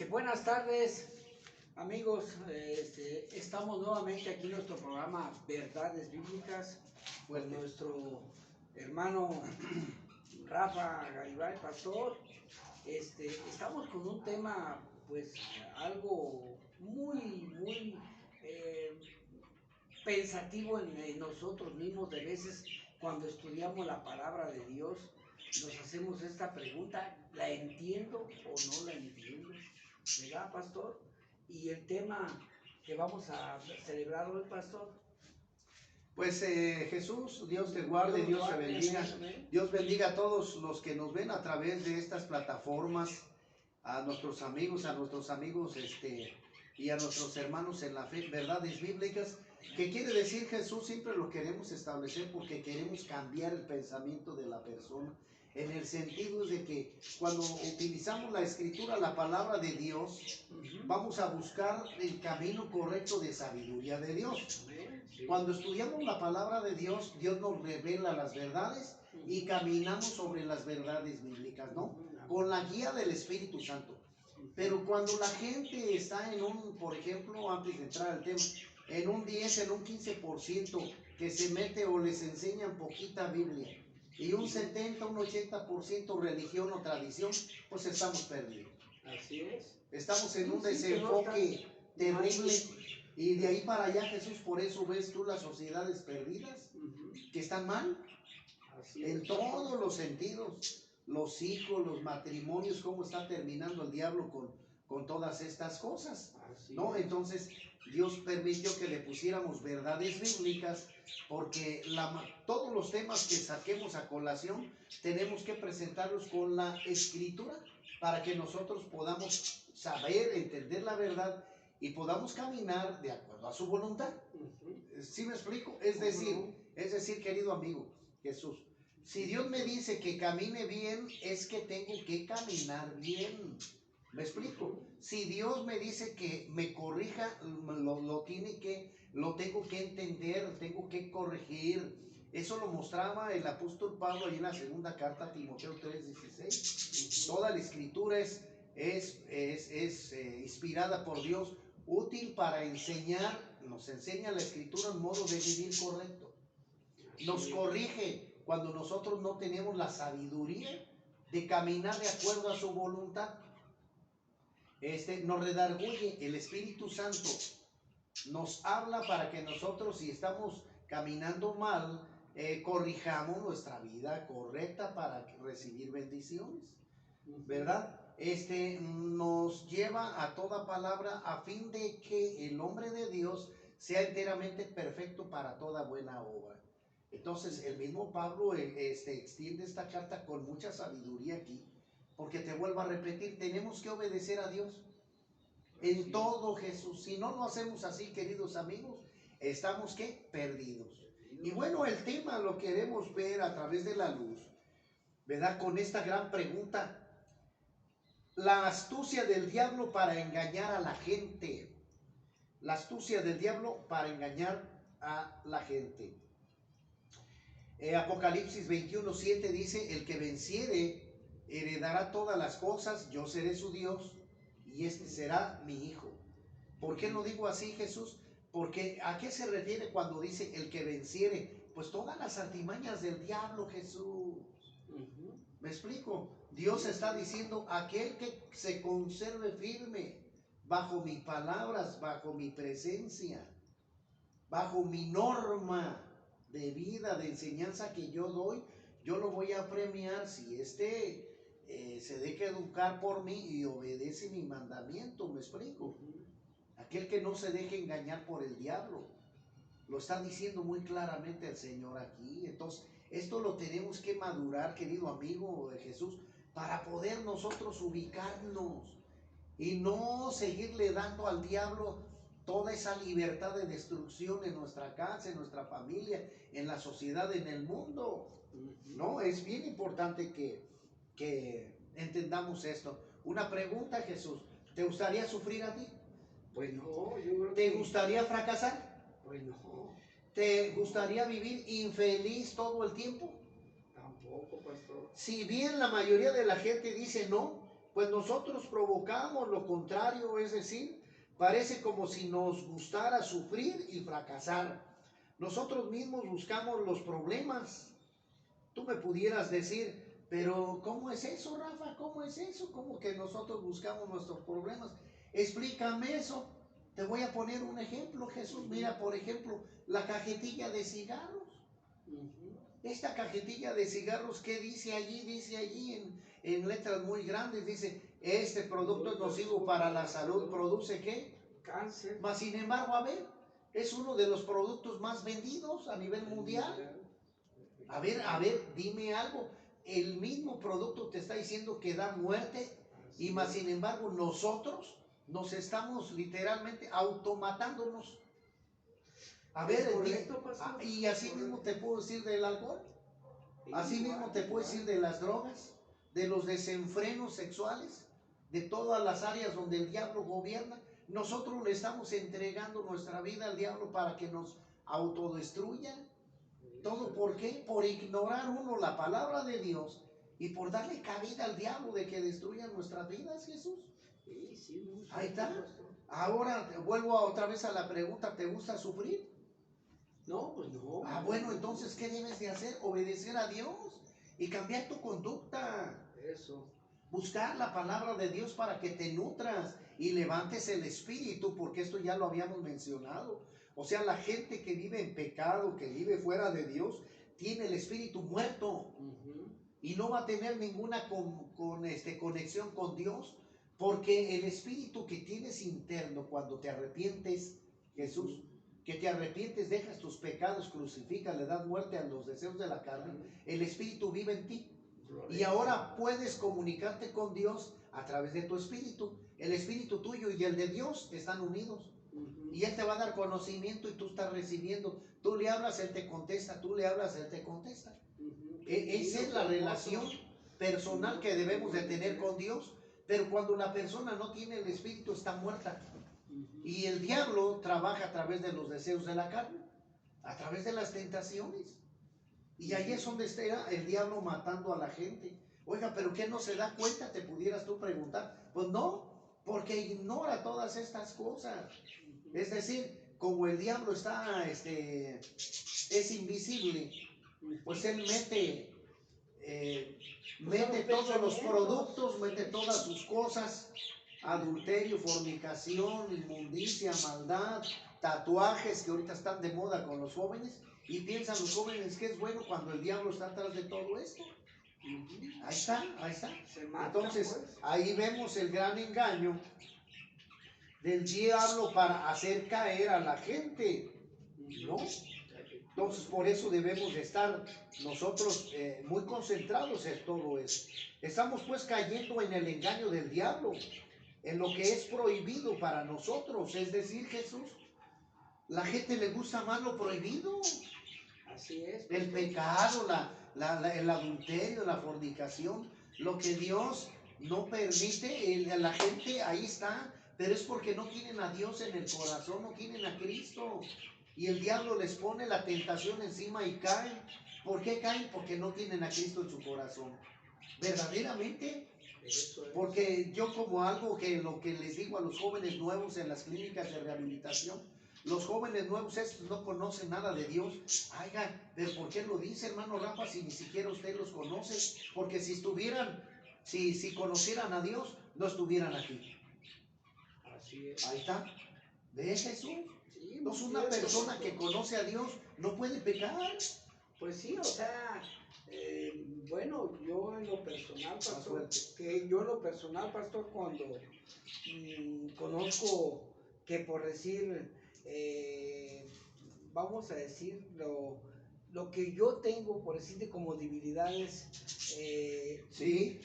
Buenas tardes, amigos. Estamos nuevamente aquí en nuestro programa Verdades Bíblicas con nuestro hermano Rafa Garibay, pastor. Estamos con un tema, pues, algo muy pensativo en nosotros mismos. De veces, cuando estudiamos la palabra de Dios, nos hacemos esta pregunta: ¿la entiendo o no la entiendo? ¿Verdad, pastor? Y el tema que vamos a celebrar hoy, pastor. Pues Jesús, Dios te guarde, Dios te bendiga. Dios bendiga a todos los que nos ven a través de estas plataformas, a nuestros amigos y a nuestros hermanos en la fe, verdades bíblicas. ¿Qué quiere decir Jesús? Siempre lo queremos establecer porque queremos cambiar el pensamiento de la persona, en el sentido de que cuando utilizamos la escritura, la palabra de Dios, vamos a buscar el camino correcto de sabiduría de Dios. Cuando estudiamos la palabra de Dios, Dios nos revela las verdades y caminamos sobre las verdades bíblicas, ¿no? Con la guía del Espíritu Santo. Pero cuando la gente está en un, por ejemplo, antes de entrar al tema, en un 10, en un 15% que se mete o les enseñan poquita Biblia, y un 70, un 80% religión o tradición, pues estamos perdidos. Así es. Estamos en un desenfoque terrible. Y de ahí para allá, Jesús, por eso ves tú las sociedades perdidas, que están mal, en todos los sentidos. Los hijos, los matrimonios, cómo está terminando el diablo con todas estas cosas, ¿no? Entonces, Dios permitió que le pusiéramos verdades bíblicas, porque todos los temas que saquemos a colación, tenemos que presentarlos con la escritura, para que nosotros podamos saber, entender la verdad, y podamos caminar de acuerdo a su voluntad. ¿Sí me explico? Es decir, querido amigo Jesús, si Dios me dice que camine bien, es que tengo que caminar bien. ¿Me explico? Si Dios me dice que me corrija, lo tengo que entender, tengo que corregir. Eso lo mostraba el apóstol Pablo ahí en la segunda carta a Timoteo 3:16. Toda la escritura es inspirada por Dios, útil para enseñar. Nos enseña la escritura un modo de vivir correcto. Nos corrige cuando nosotros no tenemos la sabiduría de caminar de acuerdo a su voluntad. Nos redarguye el Espíritu Santo, nos habla para que nosotros, si estamos caminando mal, corrijamos nuestra vida correcta para recibir bendiciones, ¿verdad? Nos lleva a toda palabra a fin de que el hombre de Dios sea enteramente perfecto para toda buena obra. Entonces el mismo Pablo extiende esta carta con mucha sabiduría aquí, porque te vuelvo a repetir, tenemos que obedecer a Dios en todo, Jesús. Si no lo hacemos así, queridos amigos, estamos ¿qué? Perdidos. Y bueno, el tema lo queremos ver a través de la luz, ¿verdad? Con esta gran pregunta: la astucia del diablo para engañar a la gente. La astucia del diablo para engañar a la gente. Apocalipsis 21:7 dice: el que venciere heredará todas las cosas, yo seré su Dios y este será mi hijo. ¿Por qué lo digo así, Jesús? Porque ¿a qué se refiere cuando dice el que venciere? Pues todas las artimañas del diablo, Jesús. ¿Me explico? Dios está diciendo: aquel que se conserve firme bajo mis palabras, bajo mi presencia, bajo mi norma de vida, de enseñanza que yo doy, yo lo voy a premiar si se deja educar por mí y obedece mi mandamiento. ¿Me explico? Aquel que no se deje engañar por el diablo, lo está diciendo muy claramente el Señor aquí. Entonces, esto lo tenemos que madurar, querido amigo de Jesús, para poder nosotros ubicarnos y no seguirle dando al diablo toda esa libertad de destrucción en nuestra casa, en nuestra familia, en la sociedad, en el mundo. No, es bien importante que entendamos esto. Una pregunta, Jesús: ¿te gustaría sufrir a ti? Pues no, yo creo ¿Te gustaría fracasar? Pues no. ¿Te gustaría vivir infeliz todo el tiempo? Tampoco, pastor. Si bien la mayoría de la gente dice no, pues nosotros provocamos lo contrario, es decir, parece como si nos gustara sufrir y fracasar. Nosotros mismos buscamos los problemas. Tú me pudieras decir, pero ¿cómo es eso, Rafa? ¿Cómo es eso? ¿Cómo que nosotros buscamos nuestros problemas? Explícame eso. Te voy a poner un ejemplo, Jesús. Mira, por ejemplo, la cajetilla de cigarros. Esta cajetilla de cigarros, ¿qué dice allí? Dice allí en letras muy grandes, dice, este producto es nocivo para la salud, ¿produce qué? Cáncer. Mas sin embargo, a ver, es uno de los productos más vendidos a nivel mundial. A ver, dime algo. El mismo producto te está diciendo que da muerte y más sin embargo nosotros nos estamos literalmente automatándonos. A ver, y así mismo te puedo decir del alcohol, así mismo te puedo decir de las drogas, de los desenfrenos sexuales, de todas las áreas donde el diablo gobierna. Nosotros le estamos entregando nuestra vida al diablo para que nos autodestruya. ¿Todo por qué? Por ignorar uno la palabra de Dios y por darle cabida al diablo de que destruya nuestras vidas, Jesús. Ahí está. Ahora vuelvo otra vez a la pregunta, ¿te gusta sufrir? No, pues no. Bueno, entonces, ¿qué debes de hacer? Obedecer a Dios y cambiar tu conducta. Eso. Buscar la palabra de Dios para que te nutras y levantes el espíritu, porque esto ya lo habíamos mencionado. O sea, la gente que vive en pecado, que vive fuera de Dios, tiene el espíritu muerto y no va a tener ninguna conexión con Dios, porque el espíritu que tienes interno cuando te arrepientes, Jesús, que te arrepientes, dejas tus pecados, crucificas, le das muerte a los deseos de la carne, el espíritu vive en ti. Y ahora puedes comunicarte con Dios a través de tu espíritu. El espíritu tuyo y el de Dios están unidos. Y Él te va a dar conocimiento y tú estás recibiendo. Tú le hablas, Él te contesta. Tú le hablas, Él te contesta. Esa es la relación personal que debemos de tener con Dios. Pero cuando la persona no tiene el espíritu, está muerta. Y el diablo trabaja a través de los deseos de la carne, a través de las tentaciones. Y ahí es donde está el diablo matando a la gente. Oiga, ¿pero qué no se da cuenta? Te pudieras tú preguntar. Pues no, porque ignora todas estas cosas. Es decir, como el diablo es invisible, pues él mete todos los productos, mete todas sus cosas, adulterio, fornicación, inmundicia, maldad, tatuajes que ahorita están de moda con los jóvenes, y piensan los jóvenes que es bueno cuando el diablo está atrás de todo esto. Ahí está. Entonces, ahí vemos el gran engaño del diablo para hacer caer a la gente, ¿no? Entonces, por eso debemos de estar nosotros muy concentrados en todo eso. Estamos pues cayendo en el engaño del diablo, en lo que es prohibido para nosotros, es decir, Jesús, la gente le gusta más lo prohibido. Así es. El pecado, el adulterio, la fornicación, lo que Dios no permite, la gente ahí está, pero es porque no tienen a Dios en el corazón, no tienen a Cristo. Y el diablo les pone la tentación encima y caen. ¿Por qué caen? Porque no tienen a Cristo en su corazón. Verdaderamente. Porque yo como algo que lo que les digo a los jóvenes nuevos en las clínicas de rehabilitación, los jóvenes nuevos estos no conocen nada de Dios. Oigan, pero ¿por qué lo dice, hermano Rafa, si ni siquiera usted los conoce? Porque si conocieran a Dios, no estuvieran aquí. Así es. Ahí está. ¿Ves, Jesús? Entonces una persona que conoce a Dios no puede pecar. Pues sí, o sea, bueno, yo en lo personal, pastor, cuando conozco que por decir, vamos a decir, lo que yo tengo, por decirte, como debilidades,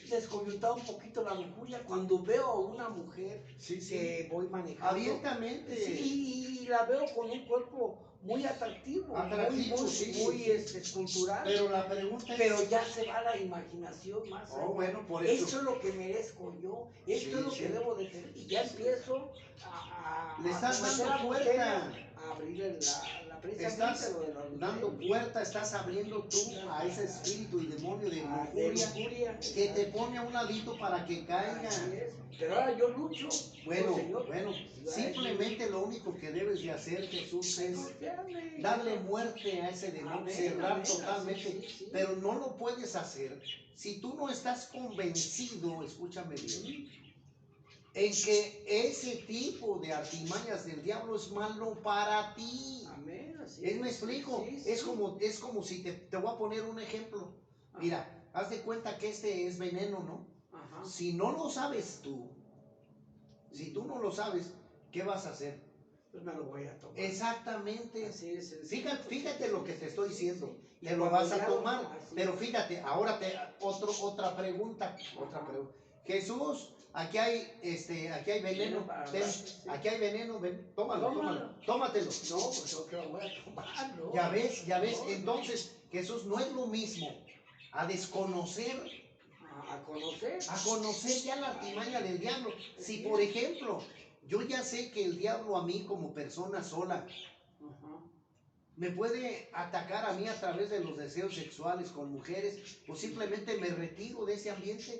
descoyuntado un poquito la lujuria cuando veo a una mujer que voy manejando. Abiertamente. Sí, y la veo con un cuerpo muy atractivo, muy escultural. Pero la pregunta es... Pero ya se va la imaginación más allá. Bueno, por eso. Esto es lo que merezco yo, esto es lo que debo de tener. Y ya empiezo a le estás dando puerta. A abrir la precisamente estás lo del dando adulterio. puerta, estás abriendo tú a ese espíritu y demonio de De lujuria lujuria, que te exacto. pone a un ladito para que caiga. Así es. Pero ahora yo lucho. Bueno, Señor, bueno, simplemente lo único que debes de hacer, Jesús, es darle muerte a ese demonio, Amén, cerrar amén, totalmente, así, sí. pero no lo puedes hacer si tú no estás convencido, escúchame bien, en que ese tipo de artimañas del diablo es malo para ti. Amén, así ¿Me explico? Sí, es sí. como si te voy a poner un ejemplo. Mira, haz de cuenta que este es veneno, ¿no? Ajá. Si no lo sabes tú, si tú no lo sabes, ¿qué vas a hacer? Pues me lo voy a tomar. Exactamente. Así es. Fíjate lo que te estoy diciendo. Sí. Te lo vas a Ya tomar. así Pero es. fíjate, ahora otra pregunta. Otra pregunta. Jesús, aquí hay veneno. Aquí hay veneno. Tómatelo. No, pues yo que lo voy a tomar, ¿no? Ya ves. No, Entonces, Jesús no es lo mismo a desconocer, a conocer. a conocer ya la artimaña del diablo. Si, por ejemplo, yo ya sé que el diablo a mí como persona sola me puede atacar a mí a través de los deseos sexuales con mujeres, o simplemente me retiro de ese ambiente.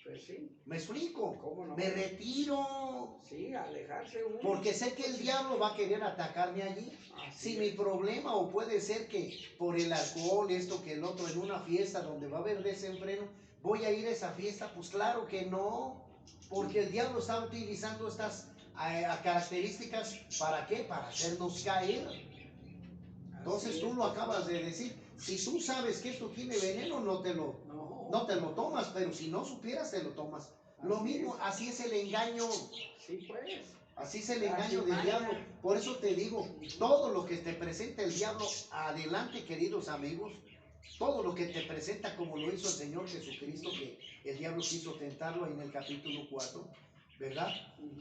Pues sí. ¿Me explico? ¿Cómo no? Me retiro. Sí, alejarse uno. Porque sé que el diablo va a querer atacarme allí. Si mi problema, o puede ser que por el alcohol, esto que el otro, en una fiesta donde va a haber desenfreno, voy a ir a esa fiesta, pues claro que no. Porque el diablo está utilizando estas características, ¿para qué? Para hacernos caer. Entonces tú lo acabas de decir. Si tú sabes que esto tiene veneno, no te lo tomas, pero si no supieras, te lo tomas. Lo mismo, así es el engaño. Sí, pues. Así es el engaño del diablo. Por eso te digo, todo lo que te presenta el diablo, adelante, queridos amigos, todo lo que te presenta, como lo hizo el Señor Jesucristo, que el diablo quiso tentarlo ahí en el capítulo 4, ¿verdad?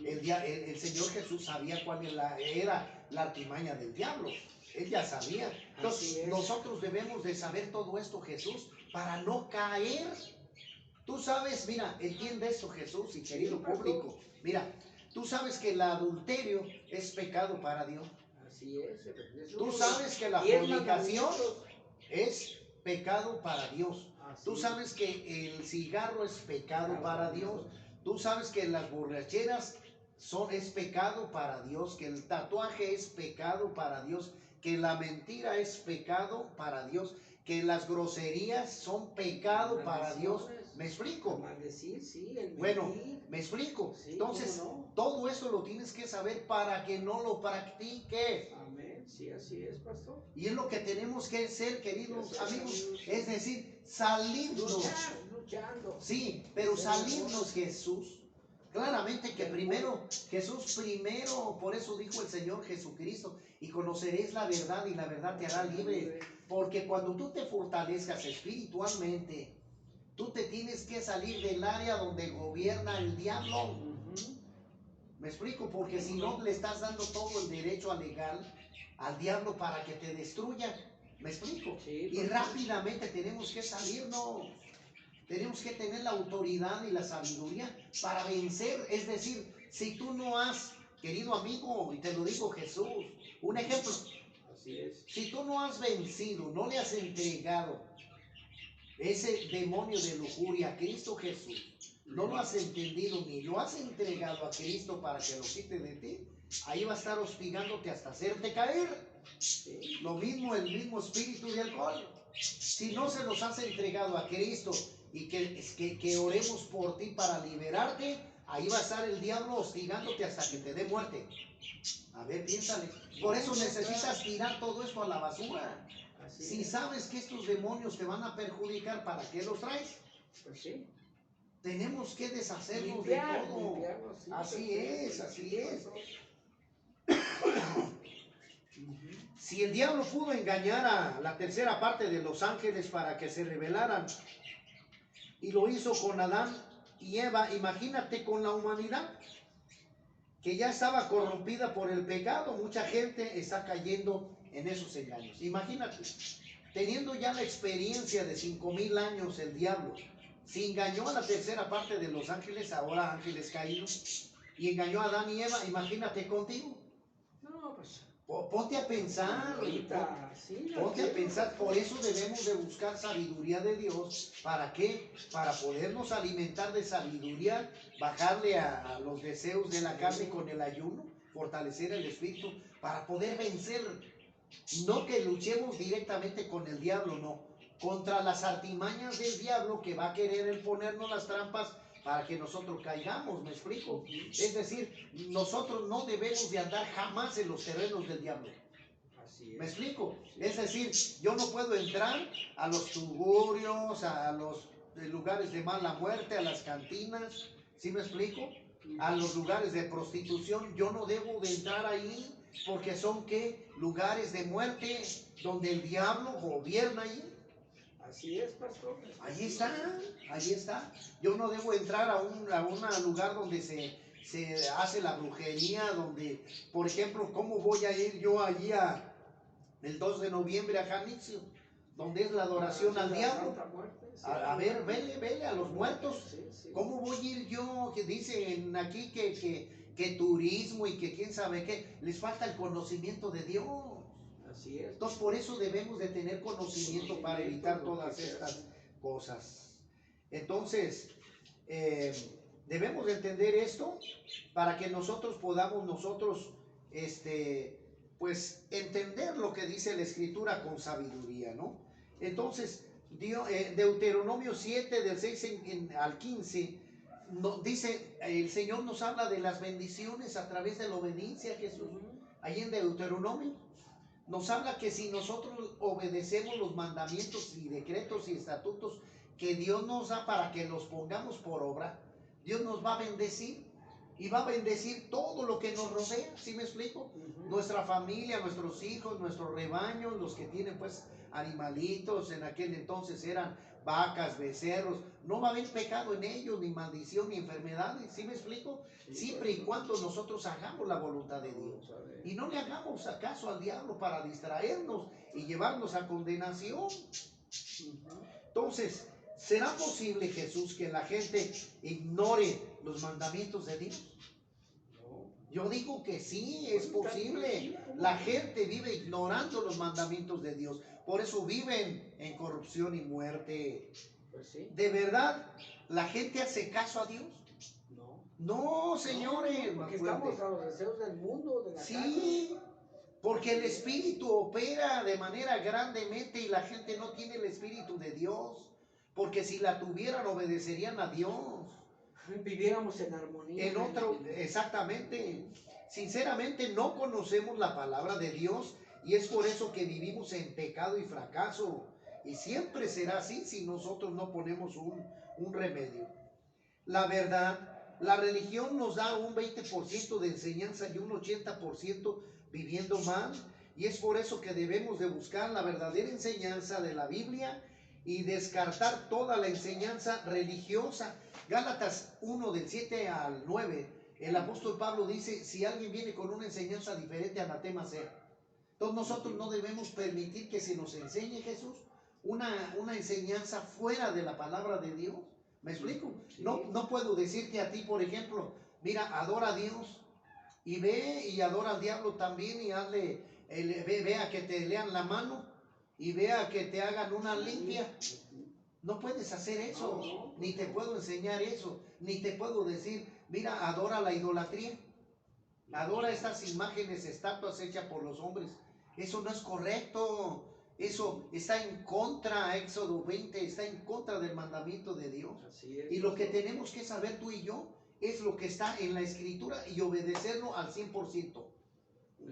El Señor Jesús sabía cuál era la artimaña del diablo. Él ya sabía. Entonces, nosotros debemos de saber todo esto, Jesús, para no caer. Tú sabes, mira, entiende esto, Jesús y querido público. Mira, tú sabes que el adulterio es pecado para Dios. Así es. Tú sabes que la fornicación es pecado para Dios. Tú sabes que el cigarro es pecado para Dios. Tú sabes que las borracheras es pecado para Dios, que el tatuaje es pecado para Dios, que la mentira es pecado para Dios, que las groserías son pecado para Dios. ¿Me explico? Maldecir, sí, bueno, me explico. Sí, entonces, todo eso lo tienes que saber para que no lo practiques. Amén, sí, así es, pastor. Y es lo que tenemos que hacer, queridos amigos, es decir, salirnos. Luchando. Sí, pero salirnos, Jesús. Claramente que Jesús primero, por eso dijo el Señor Jesucristo, y conoceréis la verdad y la verdad te hará libre. Porque cuando tú te fortalezcas espiritualmente, tú te tienes que salir del área donde gobierna el diablo. ¿Me explico? Porque si no, le estás dando todo el derecho legal al diablo para que te destruya. ¿Me explico? Sí, y rápidamente tenemos que salirnos. Tenemos que tener la autoridad y la sabiduría para vencer. Es decir, si tú no has, querido amigo, y te lo digo Jesús, un ejemplo. Así es. Si tú no has vencido, no le has entregado ese demonio de lujuria a Cristo Jesús, no lo has entendido ni lo has entregado a Cristo para que lo quite de ti, ahí va a estar hostigándote hasta hacerte caer. Sí. Lo mismo el mismo espíritu de alcohol. Si no se los has entregado a Cristo y que oremos por ti para liberarte, ahí va a estar el diablo hostigándote hasta que te dé muerte. A ver, piénsale. Por eso necesitas tirar todo esto a la basura. Si sabes que estos demonios te van a perjudicar, ¿para qué los traes? Pues sí. Tenemos que deshacernos de todo. Sí, así es. Si el diablo pudo engañar a la tercera parte de los ángeles para que se rebelaran, y lo hizo con Adán y Eva, imagínate con la humanidad, que ya estaba corrompida por el pecado. Mucha gente está cayendo en esos engaños. Imagínate, teniendo ya la experiencia de 5,000 años el diablo, si engañó a la tercera parte de los ángeles, ahora ángeles caídos, y engañó a Adán y Eva, imagínate contigo. No, pues Ponte a pensar, Ahorita, sí, la ponte a quiero, pensar, pastor. por eso debemos de buscar sabiduría de Dios. ¿Para qué? Para podernos alimentar de sabiduría, bajarle a los deseos de la carne con el ayuno, fortalecer el espíritu, para poder vencer. No que luchemos directamente con el diablo, no. Contra las artimañas del diablo que va a querer el ponernos las trampas para que nosotros caigamos, ¿me explico? Es decir, nosotros no debemos de andar jamás en los terrenos del diablo. Así ¿Me es. explico? Es decir, yo no puedo entrar a los tugurios, a los lugares de mala muerte, a las cantinas, ¿sí me explico? A los lugares de prostitución, yo no debo de entrar ahí porque son, ¿qué? Lugares de muerte donde el diablo gobierna ahí. Así es, pastor. Ahí está, ahí está. Yo no debo entrar a un lugar donde se hace la brujería, donde, por ejemplo, ¿cómo voy a ir yo allí el 2 de noviembre a Janitzio, donde es la adoración al diablo? A ver, vele a los muertos. ¿Cómo voy a ir yo? Que dicen aquí que turismo y que quién sabe qué. Les falta el conocimiento de Dios. Así es. Entonces, por eso debemos de tener conocimiento para evitar todas estas cosas. Entonces, debemos de entender esto para que nosotros podamos pues, entender lo que dice la Escritura con sabiduría, ¿no? Entonces, Deuteronomio 7, del 6 al 15, dice, el Señor nos habla de las bendiciones a través de la obediencia a Jesús. Ahí en Deuteronomio nos habla que si nosotros obedecemos los mandamientos y decretos y estatutos que Dios nos da para que los pongamos por obra, Dios nos va a bendecir y va a bendecir todo lo que nos rodea. ¿Sí me explico? Nuestra familia, nuestros hijos, nuestros rebaños, los que tienen pues animalitos, en aquel entonces eran vacas, becerros, no va a haber pecado en ellos, ni maldición, ni enfermedades. ¿Sí me explico? Siempre y cuando nosotros hagamos la voluntad de Dios y no le hagamos caso al diablo para distraernos y llevarnos a condenación. Entonces, ¿será posible, Jesús, que la gente ignore los mandamientos de Dios? Yo digo que sí, es posible. La gente vive ignorando los mandamientos de Dios. Por eso viven en corrupción y muerte. Pues sí. ¿De verdad la gente hace caso a Dios? No, señores. Porque estamos a los deseos del mundo, de la Sí, porque el Espíritu opera de manera grandemente y la gente no tiene el Espíritu de Dios. Porque si la tuvieran, obedecerían a Dios. Viviéramos en armonía. Exactamente. Sinceramente no conocemos la palabra de Dios y es por eso que vivimos en pecado y fracaso. Y siempre será así si nosotros no ponemos un remedio. La verdad, la religión nos da un 20% de enseñanza y un 80% viviendo mal. Y es por eso que debemos de buscar la verdadera enseñanza de la Biblia y descartar toda la enseñanza religiosa. Gálatas 1, del 7 al 9, el apóstol Pablo dice, si alguien viene con una enseñanza diferente, anatema sea. Entonces nosotros no debemos permitir que se nos enseñe, Jesús, una enseñanza fuera de la palabra de Dios. ¿Me explico? No puedo decirte a ti, por ejemplo, mira, adora a Dios y ve y adora al diablo también y hazle, vea que te lean la mano y vea que te hagan una limpia. No puedes hacer eso, ni te puedo enseñar eso, ni te puedo decir, mira, adora la idolatría, adora estas imágenes, estatuas hechas por los hombres. Eso no es correcto, eso está en contra, Éxodo 20, está en contra del mandamiento de Dios. Así es. Y lo que tenemos que saber tú y yo es lo que está en la Escritura y obedecerlo al 100%.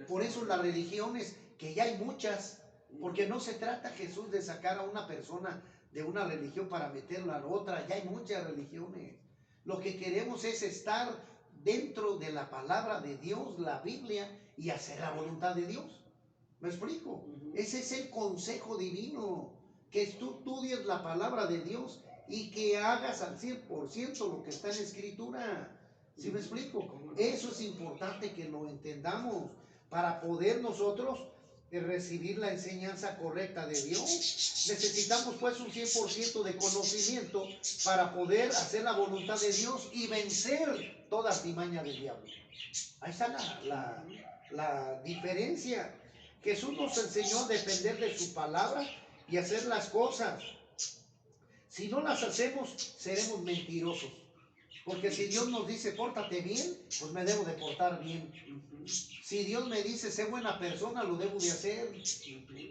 Por eso las religiones, que ya hay muchas, porque no se trata, Jesús, de sacar a una persona de una religión para meterla a la otra, ya hay muchas religiones. Lo que queremos es estar dentro de la palabra de Dios, la Biblia, y hacer la voluntad de Dios. ¿Me explico? Ese es el consejo divino, que tú estudies la palabra de Dios y que hagas al 100% lo que está en la Escritura. ¿Sí me explico? Eso es importante que lo entendamos para poder nosotros recibir la enseñanza correcta de Dios. Necesitamos pues un 100% de conocimiento para poder hacer la voluntad de Dios y vencer toda artimaña del diablo. Ahí está la diferencia. Jesús nos enseñó a depender de su palabra y hacer las cosas. Si no las hacemos, seremos mentirosos. Porque si Dios nos dice, pórtate bien, pues me debo de portar bien. Si Dios me dice, sé buena persona, lo debo de hacer.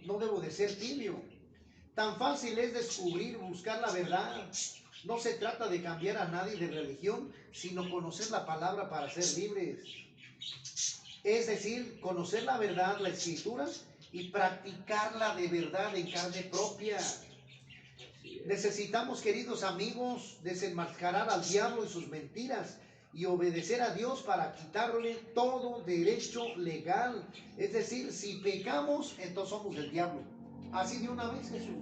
No debo de ser tibio. Tan fácil es descubrir, buscar la verdad. No se trata de cambiar a nadie de religión, sino conocer la palabra para ser libres. Es decir, conocer la verdad, la escritura, y practicarla de verdad en carne propia. Necesitamos, queridos amigos, desenmascarar al diablo y sus mentiras y obedecer a Dios para quitarle todo derecho legal. Es decir, si pecamos, entonces somos del diablo. Así de una vez, Jesús.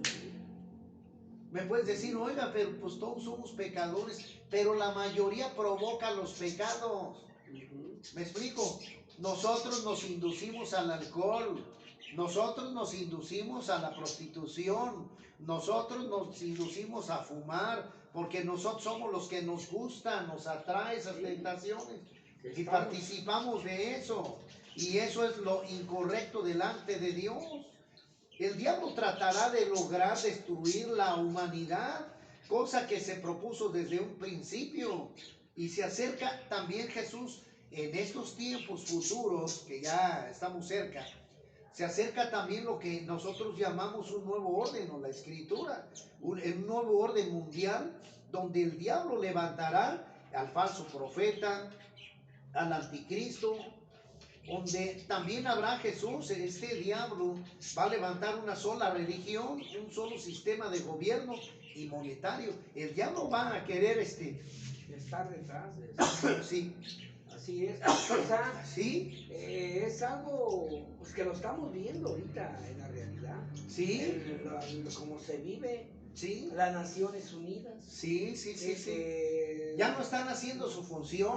Me puedes decir, oiga, pero pues todos somos pecadores, pero la mayoría provoca los pecados. ¿Me explico? Nosotros nos inducimos al alcohol, nosotros nos inducimos a la prostitución, nosotros nos inducimos a fumar, porque nosotros somos los que nos gustan, nos atrae esas tentaciones y participamos de eso. Y eso es lo incorrecto delante de Dios. El diablo tratará de lograr destruir la humanidad, cosa que se propuso desde un principio. Y se acerca también Jesús en estos tiempos futuros, que ya estamos cerca, se acerca también lo que nosotros llamamos un nuevo orden, o la escritura, un nuevo orden mundial, donde el diablo levantará al falso profeta, al anticristo, donde también habrá Jesús. Este diablo va a levantar una sola religión, un solo sistema de gobierno y monetario. El diablo va a querer estar detrás de eso. Sí. Así es. O sea, ¿Sí? Es algo pues, que lo estamos viendo ahorita en la realidad. Sí. Como se vive. Sí. Las Naciones Unidas. Sí. Ya no están haciendo su función,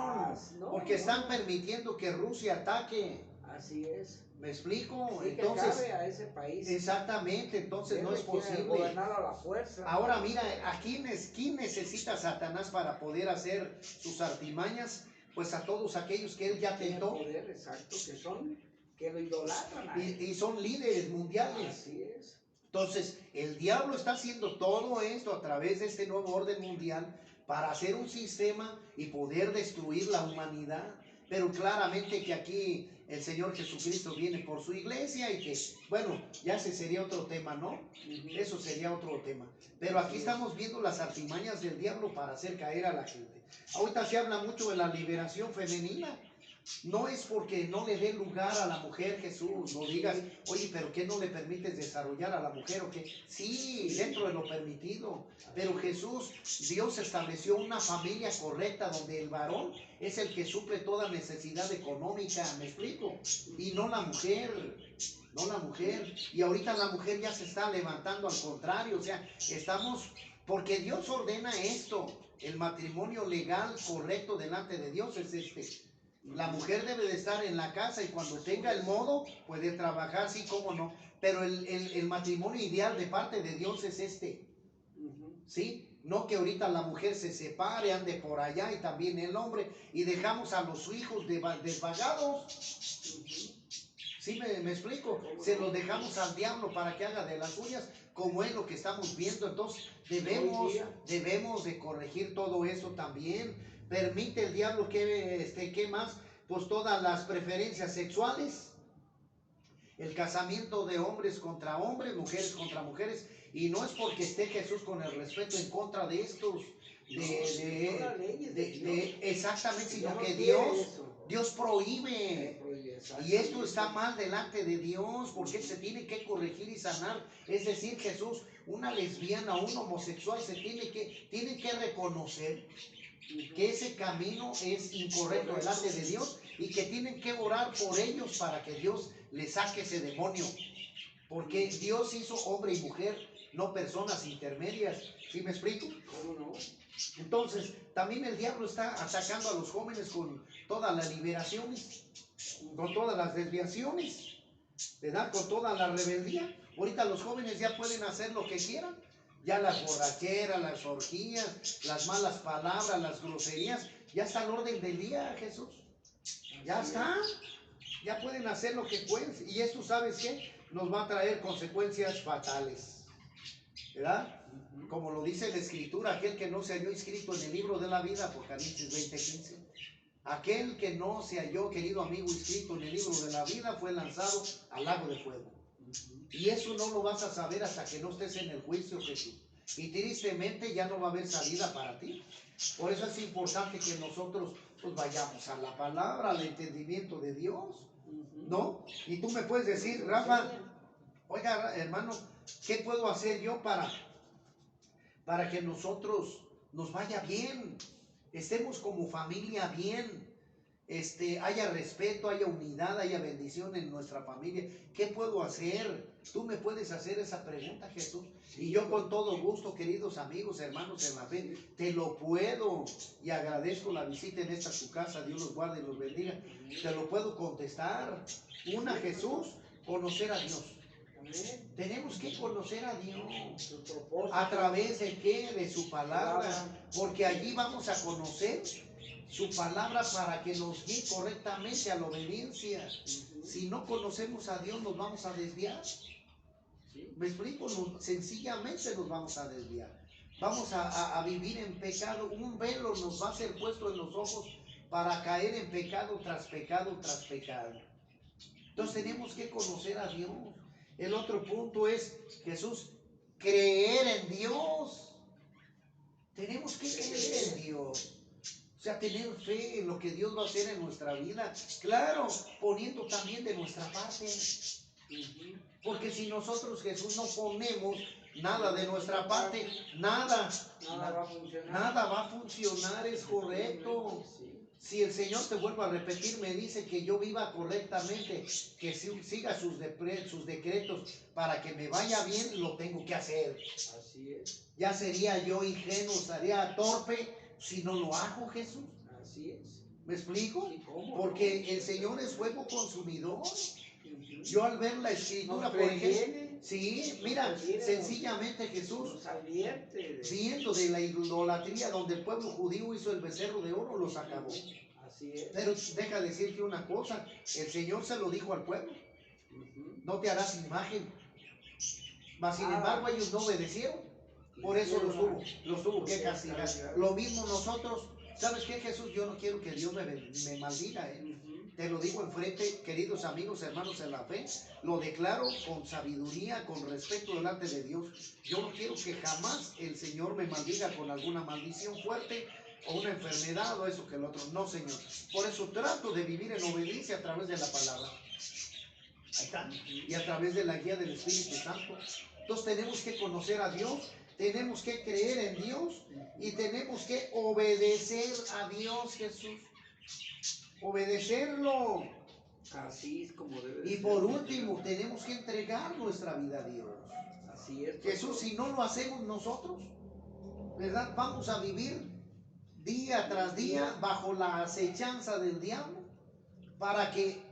porque están permitiendo que Rusia ataque. Así es. ¿Me explico? Sí, entonces, que cabe a ese país. Exactamente, entonces no es posible. Gobernar a la fuerza. Ahora mira, ¿quién necesita Satanás para poder hacer sus artimañas? Pues a todos aquellos que él ya tentó. Poder, exacto, que lo idolatran. Y son líderes mundiales. Así es. Entonces, el diablo está haciendo todo esto a través de este nuevo orden mundial para hacer un sistema y poder destruir la humanidad. Pero claramente que aquí el Señor Jesucristo viene por su iglesia y que, bueno, ya ese sería otro tema, ¿no? Eso sería otro tema. Pero aquí estamos viendo las artimañas del diablo para hacer caer a la gente. Ahorita se habla mucho de la liberación femenina. No es porque no le dé lugar a la mujer, Jesús, no digas, oye, pero ¿qué no le permites desarrollar a la mujer o qué? Sí, dentro de lo permitido, pero Jesús, Dios estableció una familia correcta donde el varón es el que suple toda necesidad económica, ¿me explico? Y no la mujer. No la mujer. Y ahorita la mujer ya se está levantando al contrario, o sea, estamos, porque Dios ordena esto, el matrimonio legal correcto delante de Dios es La mujer debe de estar en la casa y cuando tenga el modo puede trabajar, sí, cómo no. Pero el matrimonio ideal de parte de Dios es ¿sí? No que ahorita la mujer se separe, ande por allá y también el hombre y dejamos a los hijos desvagados. ¿Sí me explico? Se los dejamos al diablo para que haga de las suyas, como es lo que estamos viendo. Entonces debemos de corregir todo eso también. Permite el diablo que, ¿qué más? Pues todas las preferencias sexuales, el casamiento de hombres contra hombres, mujeres contra mujeres, y no es porque esté Jesús con el respeto en contra de estos, exactamente, sino que Dios prohíbe. Y esto está mal delante de Dios, porque se tiene que corregir y sanar. Es decir, Jesús, una lesbiana, un homosexual, tienen que reconocer que ese camino es incorrecto delante de Dios y que tienen que orar por ellos para que Dios les saque ese demonio. Porque Dios hizo hombre y mujer, no personas intermedias. ¿Sí me explico? ¿Cómo no? Entonces, también el diablo está atacando a los jóvenes con todas las liberaciones, con todas las desviaciones, ¿verdad? Con toda la rebeldía. Ahorita los jóvenes ya pueden hacer lo que quieran. Ya las borracheras, las orgías, las malas palabras, las groserías, Ya está al orden del día, Jesús. Ya está. Ya pueden hacer lo que pueden. Y esto, ¿sabes qué? Nos va a traer consecuencias fatales. ¿Verdad? Como lo dice la Escritura, aquel que no se halló inscrito en el libro de la vida, Apocalipsis 20:15. Aquel que no se halló, querido amigo, inscrito en el libro de la vida, fue lanzado al lago de fuego. Y eso no lo vas a saber hasta que no estés en el juicio, Jesús. Y tristemente ya no va a haber salida para ti. Por eso es importante que nosotros pues vayamos a la palabra, al entendimiento de Dios, ¿no? Y tú me puedes decir, Rafa, oiga, hermano, ¿qué puedo hacer yo para que nosotros nos vaya bien? Estemos como familia bien. Haya respeto, haya unidad, haya bendición en nuestra familia. ¿Qué puedo hacer? Tú me puedes hacer esa pregunta, Jesús. Y yo con todo gusto, queridos amigos, hermanos en la fe, te lo puedo. Y agradezco la visita en esta su casa. Dios los guarde y los bendiga. Te lo puedo contestar. Una, Jesús, conocer a Dios. Tenemos que conocer a Dios. ¿A través de qué? De su palabra. Porque allí vamos a conocer su palabra para que nos guíe correctamente a la obediencia. Si no conocemos a Dios, nos vamos a desviar. ¿Me explico? Sencillamente nos vamos a desviar. Vamos a vivir en pecado. Un velo nos va a ser puesto en los ojos para caer en pecado tras pecado tras pecado. Entonces tenemos que conocer a Dios. El otro punto es, Jesús, creer en Dios. Tenemos que creer en Dios. O sea, tener fe en lo que Dios va a hacer en nuestra vida. Claro, poniendo también de nuestra parte. Porque si nosotros, Jesús, no ponemos nada de nuestra parte, nada va a funcionar, es correcto. Si el Señor, te vuelvo a repetir, me dice que yo viva correctamente, que siga sus decretos para que me vaya bien, lo tengo que hacer. Así es. Ya sería yo ingenuo, sería torpe si no lo hago, Jesús. Así es. ¿Me explico? Sí, ¿cómo? Porque el Señor es fuego consumidor. Yo al ver la Escritura, por ejemplo, sí, mira, sencillamente Jesús, viendo de la idolatría donde el pueblo judío hizo el becerro de oro, los acabó. Así es. Pero deja decirte una cosa, el Señor se lo dijo al pueblo, no te harás imagen. Mas sin embargo ellos no obedecieron, por eso los tuvo que castigar. Lo mismo nosotros, ¿sabes qué, Jesús? Yo no quiero que Dios me maldiga, Te lo digo enfrente, queridos amigos, hermanos en la fe, lo declaro con sabiduría, con respeto delante de Dios. Yo no quiero que jamás el Señor me maldiga con alguna maldición fuerte o una enfermedad o eso que el otro. No, Señor. Por eso trato de vivir en obediencia a través de la palabra. Ahí está. Y a través de la guía del Espíritu Santo. Entonces tenemos que conocer a Dios, tenemos que creer en Dios y tenemos que obedecer a Dios, Jesús. Obedecerlo. Así es como debe ser. Y por último, tenemos que entregar nuestra vida a Dios. Así es. Jesús, si no lo hacemos nosotros, ¿verdad? Vamos a vivir día tras día bajo la acechanza del diablo para que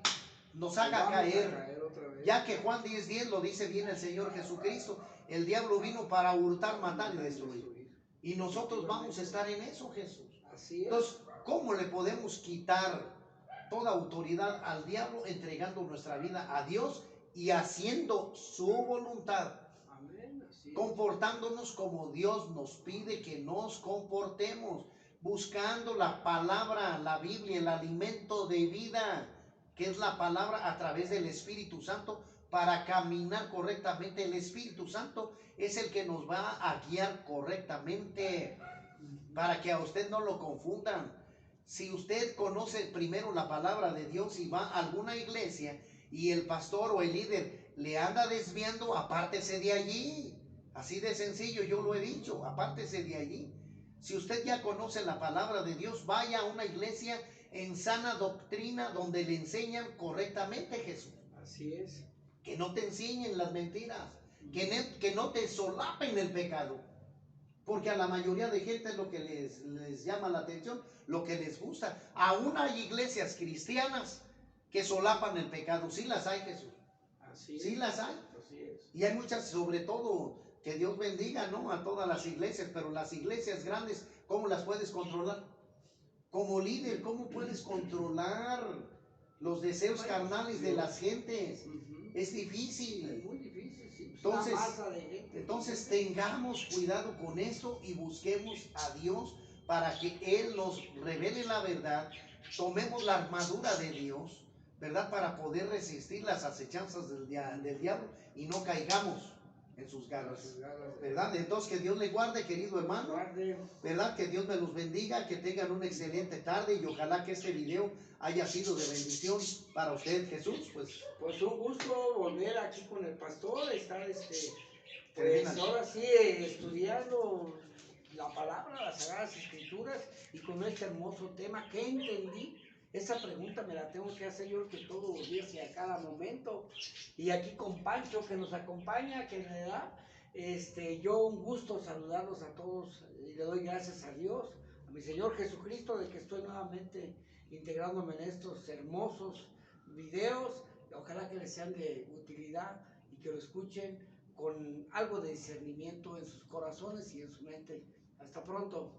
nos haga caer. Ya que Juan 10:10 lo dice bien el Señor Jesucristo, el diablo vino para hurtar, matar y destruir. Y nosotros vamos a estar en eso, Jesús. Así es. Entonces, ¿cómo le podemos quitar toda autoridad al diablo entregando nuestra vida a Dios y haciendo su voluntad? Amén. Así es. Comportándonos como Dios nos pide que nos comportemos, buscando la palabra, la Biblia, el alimento de vida, que es la palabra a través del Espíritu Santo, para caminar correctamente. El Espíritu Santo es el que nos va a guiar correctamente, para que a usted no lo confundan. Si usted conoce primero la palabra de Dios y va a alguna iglesia y el pastor o el líder le anda desviando, apártese de allí. Así de sencillo, yo lo he dicho, apártese de allí. Si usted ya conoce la palabra de Dios, vaya a una iglesia en sana doctrina donde le enseñan correctamente, Jesús. Así es. Que no te enseñen las mentiras, que no te solapen el pecado. Porque a la mayoría de gente es lo que les llama la atención, lo que les gusta. Aún hay iglesias cristianas que solapan el pecado. Sí las hay, Jesús. Así es. Sí las hay. Así es. Y hay muchas, sobre todo, que Dios bendiga, ¿no? A todas las iglesias, pero las iglesias grandes, ¿cómo las puedes controlar? Como líder, ¿cómo puedes controlar los deseos carnales de las gentes? Es difícil. Es muy difícil, sí. Entonces, Una masa de gente. Entonces tengamos cuidado con esto y busquemos a Dios para que Él nos revele la verdad. Tomemos la armadura de Dios, ¿verdad? Para poder resistir las acechanzas del diablo y no caigamos en sus garras, ¿verdad? Entonces que Dios le guarde, querido hermano, ¿verdad? Que Dios me los bendiga, que tengan una excelente tarde y ojalá que este video haya sido de bendición para usted, Jesús. Pues un gusto volver aquí con el pastor, estar pues Termina. ahora sí estudiando la palabra, las Sagradas Escrituras y con este hermoso tema que entendí. Esa pregunta me la tengo que hacer yo que todos los días y a cada momento. Y aquí con Pancho que nos acompaña, que me da, yo un gusto saludarlos a todos y le doy gracias a Dios, a mi Señor Jesucristo, de que estoy nuevamente integrándome en estos hermosos videos. Ojalá que les sean de utilidad y que lo escuchen con algo de discernimiento en sus corazones y en su mente. Hasta pronto.